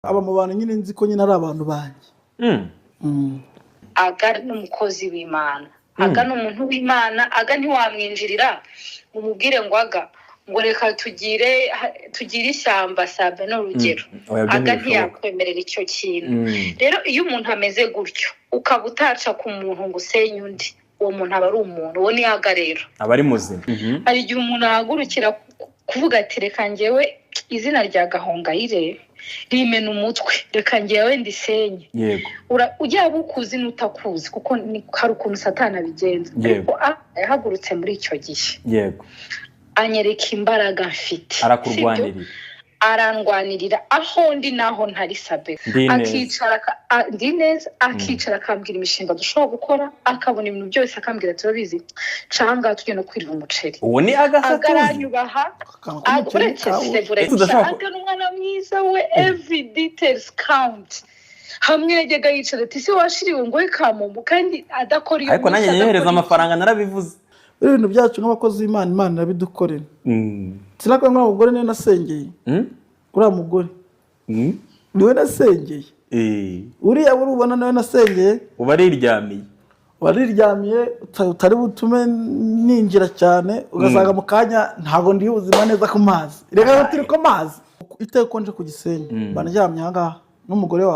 aba mu bantu nyine nzi ko nyine ari abantu banjye. Aga n'umukozi w'Imana, aga n'umuntu w'Imana, aga ntiwamwinjirira umubwire ngo aga ngo reka tugire ishyamba sabe n'urugero. Aga ntiyakwemerera icyo kintu. Rero iyo umuntu ameze gutyo ukaba utaca ku muntu ngo usenye undi, uwo muntu aba ari umuntu, uwo ni aga rero aba ari muzima. Hari igihe umuntu ahagurukira kuvuga ati reka njyewe izina rya Gahongayire rimena umutwe, reka njyewe ndisenye. Yego. Ujya bukuzi n'utakuzi kuko hari ukuntu Satani abigenza. Yego. Yahagurutse muri icyo gihe. Yego. Anyereka imbaraga mfite. Arakurwanirira. Arandwanirira aho ndi naho ntari sabe. Akicara ndi neza, akicara akambwira imishinga dushobora gukora, akabona ibintu byose akambwira turabizi. Canga tujye no kwirira umuceri. Uwo ni agasatuzi. Agaranyubaha. Uretse aga n'umwana mwiza we, every details count. Hamwe yajyaga yicara ati se washiriwe ngo ikamumu kandi adakora iyo. Ariko nanjye nyohereza amafaranga narabivuze. Ibintu byacu nk'abakozi b'Imana, Imana irabidukorera. Sinakora ngo umugore ne nasengeye. Uriya mugore. Niwe nasengeye. Uriya urubona nawe nasengeye. Uba ariryamiye. Utari butume ninjira cyane ugasanga mu kanya ntago ndi ubuzima neza ku mazi. Reka turi ku mazi. Iteko nje ku Gisenyi. Banajyamye aha ngaha n'umugore wawe.